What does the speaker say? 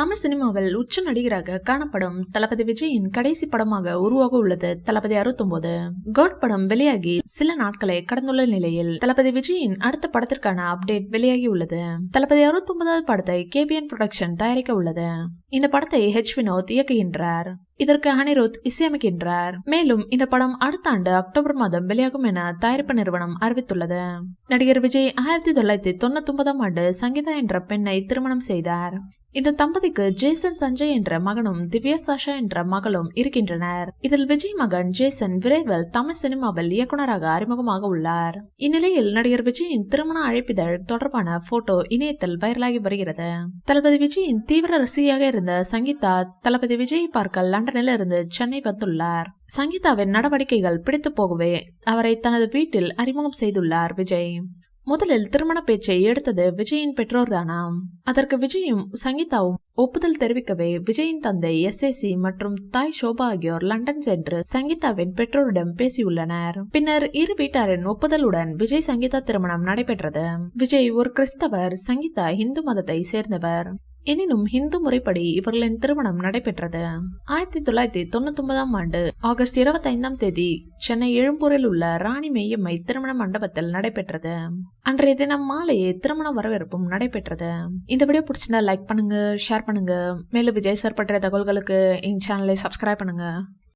தமிழ் சினிமாவில் உச்ச நடிகராக காணப்படும் தளபதி விஜயின் கடைசி படமாக உருவாக உள்ளது தளபதி 69. கோட் படம் வெளியாகி சில நாட்களை கடந்துள்ள நிலையில் தளபதி விஜயின் அடுத்த படத்திற்கான அப்டேட் வெளியாகி உள்ளது. தளபதி 69வது படத்தை KBN புரொடக்ஷன் தயாரிக்க உள்ளது. இந்த படத்தை H. வினோத் இயக்குகின்றார். இதற்கு அனிருத் இசையமைக்கின்றார். மேலும் இந்த படம் அடுத்த ஆண்டு அக்டோபர் மாதம் வெளியாகும் என தயாரிப்பு நிறுவனம் அறிவித்துள்ளது. நடிகர் விஜய் 1999ஆம் ஆண்டு சங்கீதா என்ற பெண்ணை திருமணம் செய்தார். இந்த தம்பதிக்கு ஜேசன் சஞ்சய் என்ற மகனும் திவ்யா சாஷா என்ற மகளும் இருக்கின்றனர். இதில் விஜய் மகன் ஜேசன் விரைவில் தமிழ் சினிமாவில் இயக்குநராக அறிமுகமாக உள்ளார். இந்நிலையில் நடிகர் விஜயின் திருமண அழைப்பிதழ் தொடர்பான போட்டோ இணையத்தில் வைரலாகி வருகிறது. தளபதி விஜயின் தீவிர ரசிகையாக இருந்த சங்கீதா தளபதி விஜயை பார்க்க லண்டனில் இருந்து சென்னை வந்துள்ளார். சங்கீதாவின் நடவடிக்கைகள் பிடித்து போகவே அவரை தனது வீட்டில் அறிமுகம் செய்துள்ளார் விஜய். முதலில் திருமண பேச்சை எடுத்தது விஜயின் பெற்றோர் தானாம். அதற்கு விஜயும் சங்கீதாவும் ஒப்புதல் தெரிவிக்கவே விஜயின் தந்தை SAC மற்றும் தாய் சோபா ஆகியோர் லண்டன் சென்று சங்கீதாவின் பெற்றோரிடம் பேசியுள்ளனர். பின்னர் இரு வீட்டாரின் ஒப்புதலுடன் விஜய் சங்கீதா திருமணம் நடைபெற்றது. விஜய் ஒரு கிறிஸ்தவர், சங்கீதா இந்து மதத்தை சேர்ந்தவர். எனினும் இந்து முறைப்படி இவர்களின் திருமணம் நடைபெற்றது. 1999ஆம் ஆண்டு ஆகஸ்ட் 25ஆம் தேதி சென்னை எழும்பூரில் உள்ள ராணி மெய்யம்மை திருமண மண்டபத்தில் நடைபெற்றது. அன்றைய தினம் மாலையே திருமண வரவேற்பும் நடைபெற்றது. இந்த வீடியோ பிடிச்சிருந்தா லைக் பண்ணுங்க, ஷேர் பண்ணுங்க. மேலும் விஜய் சார் பற்றிய தகவல்களுக்கு எங்க சேனலை சப்ஸ்கிரைப் பண்ணுங்க.